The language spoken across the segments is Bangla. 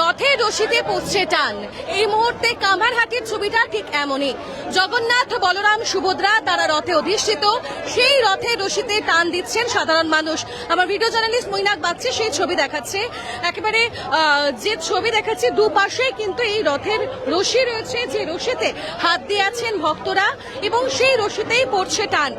রথের রশিতে পড়ছে টান। এই মুহূর্তে কামারহাটির ছবিটা ঠিক এমনই। জগন্নাথ, বলরাম, সুভদ্রা তারা রথে অধিষ্ঠিত, সেই রথের রশিতে টান দিচ্ছেন সাধারণ মানুষ। আমার ভিডিও জার্নালিস্ট মৈনাক বাগচি সেই ছবি দেখাচ্ছে। একেবারে যে ছবি দেখাচ্ছে, দুপাশে কিন্তু এই রথের রশি রয়েছে, যে রশিতে হাত দিয়ে আছেন ভক্তরা এবং সেই রশিতেই পড়ছে টান।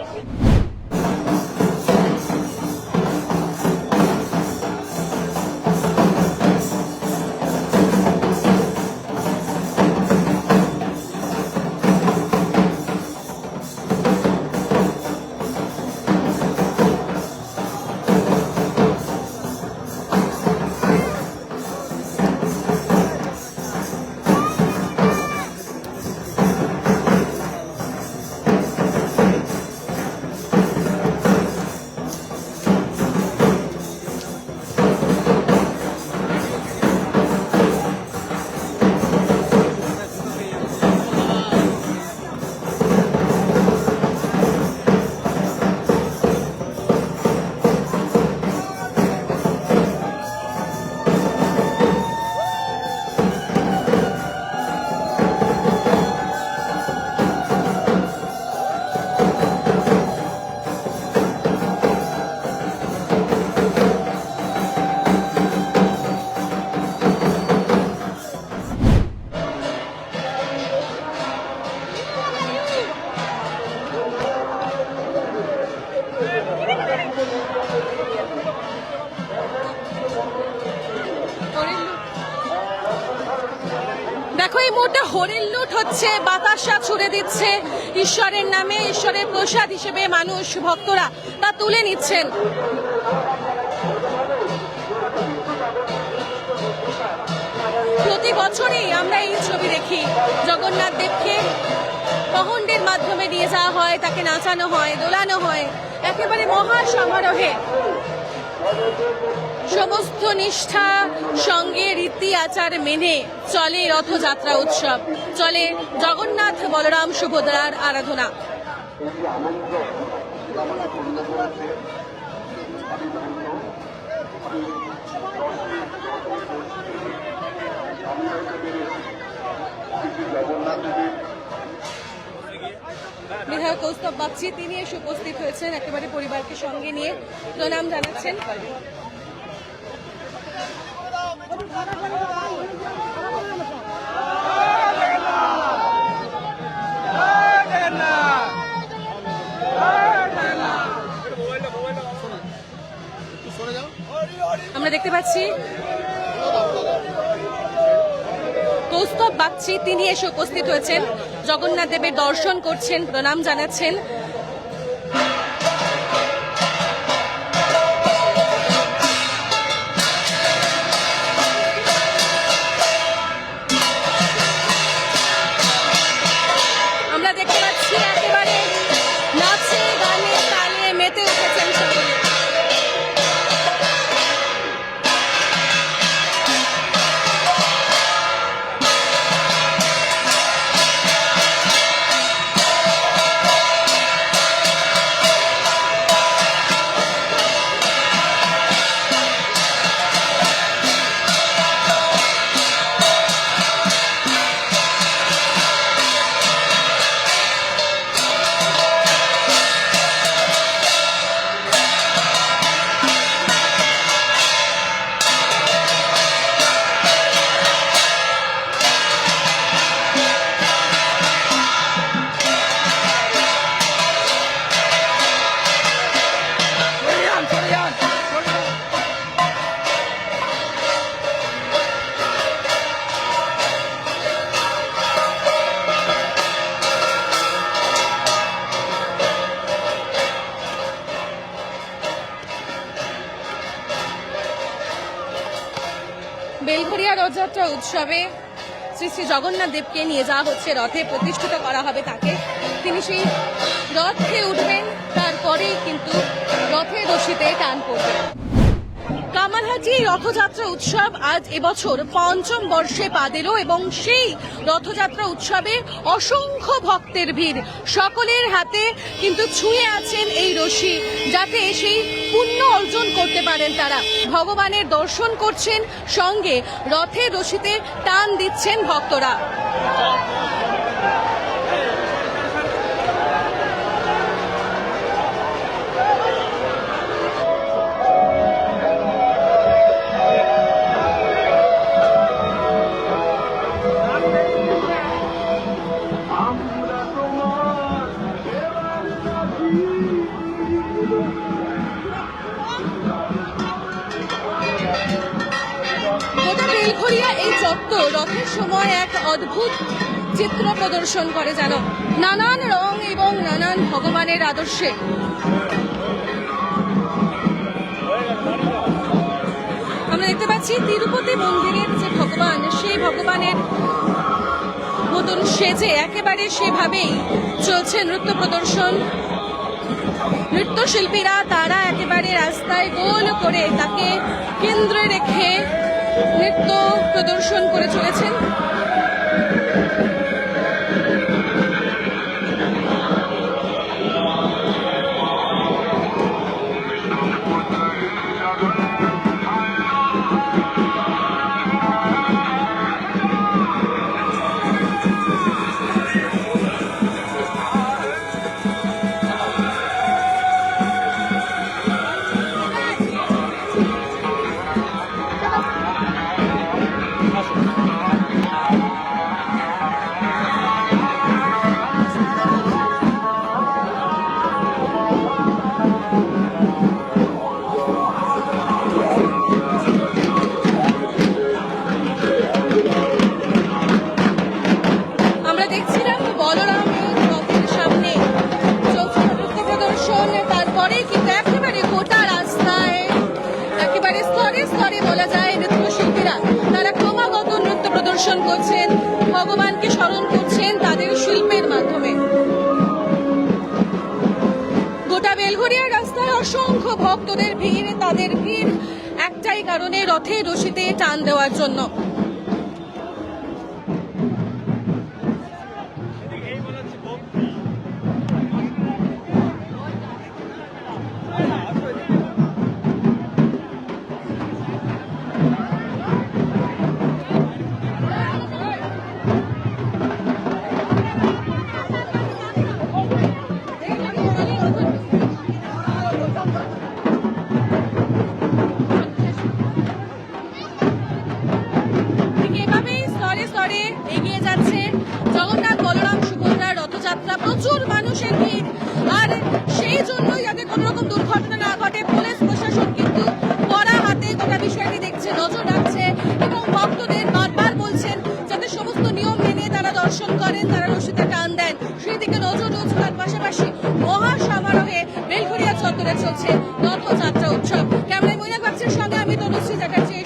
দেখো, এই মুহূর্তে হরিণ লুট হচ্ছে, বাতাসা ছুড়ে দিচ্ছে ঈশ্বরের নামে। ঈশ্বরের প্রসাদ হিসেবে মানুষ, ভক্তরা তা তুলে নিচ্ছেন। প্রতি বছরই আমরা এই ছবি দেখি। জগন্নাথ দেবকে পহণ্ডের মাধ্যমে নিয়ে যাওয়া হয়, তাকে নাচানো হয়, দোলানো হয়, একেবারে মহা সমারোহে। সমস্ত নিষ্ঠা সঙ্গে রীতি আচার মেনে চলে রথযাত্রা উৎসব, চলে জগন্নাথ, বলরাম, সুভদ্রার আরাধনা। বিধায়ক কৌস্তব বাগচি তিনি এসে উপস্থিত হয়েছেন, একেবারে পরিবারকে সঙ্গে নিয়ে প্রণাম জানাচ্ছেন। আমরা দেখতে পাচ্ছি কৌস্তব বাগচি তিনি এসে উপস্থিত হয়েছেন, জগন্নাথ দেবের দর্শন করছেন, প্রণাম জানাচ্ছেন। আমরা দেখতে পাচ্ছি একেবারে নাচে গানে তালে মেতে উঠেছেন সকলে। বেলঘরিয়া রথযাত্রা উৎসবে শ্রী শ্রী জগন্নাথ দেবকে নিয়ে যাওয়া হচ্ছে, রথে প্রতিষ্ঠিত করা হবে তাকে। তিনি সেই রথে উঠবেন, তারপরেই কিন্তু রথের রশিতে টান পড়বে। কামারহাটি রথযাত্রা উৎসব আজ এবছর পঞ্চম বর্ষে পা দিল এবং সেই রথযাত্রা উৎসবে অসংখ্য ভক্তের ভিড়। সকলের হাতে কিন্তু ছুঁয়ে আছেন এই রশি, যাতে সেই পুণ্য অর্জন করতে পারেন। তারা ভগবানের দর্শন করছেন, সঙ্গে রথের রশিতে টান দিচ্ছেন ভক্তরা। গোটা বেলঘরিয়া এই চত্বর রথের সময় এক অদ্ভুত চিত্র প্রদর্শন করে, যেন নানান রং এবং নানান ভগবানের আদর্শে। আমরা দেখতে পাচ্ছি তিরুপতি মন্দিরের যে ভগবান, সেই ভগবানের মতন সেজে একেবারে সেভাবেই চলছে নৃত্য প্রদর্শন। নৃত্যশিল্পীরা তারা একেবারে রাস্তায় গোল করে তাকে কেন্দ্রে রেখে নৃত্য প্রদর্শন করে চলেছেন। করছেন, ভগবানকে স্মরণ করছেন তাদের শিল্পের মাধ্যমে। গোটা বেলঘরিয়ার রাস্তায় অসংখ্য ভক্তদের ভিড়, তাদের ভিড় একটাই কারণে, রথের রশিতে টান দেওয়ার জন্য। এগিয়ে যাচ্ছে জগন্নাথ বলরাম সুভদ্রার রথযাত্রা, প্রচুর মানুষের ভিড়। আর সেই জন্যই যাতে কোনো রকম দুর্ঘটনা না ঘটে, পুলিশ প্রশাসন কিন্তু কড়া হাতে গোটা বিষয়টি দেখছে, নজর রাখছে এবং ভক্তদের বারবার বলছেন যাতে সমস্ত নিয়ম মেনে তারা দর্শন করেন, তারা রশিতে টান দেন, সেই দিকে নজর রয়েছে। পাশাপাশি মহা সমারোহে বেলঘরিয়া চত্বরে চলছে রথযাত্রা উৎসব। ক্যামেরায় মৈনাক বাগচির সঙ্গে আমি তনুশ্রী চ্যাটার্জি।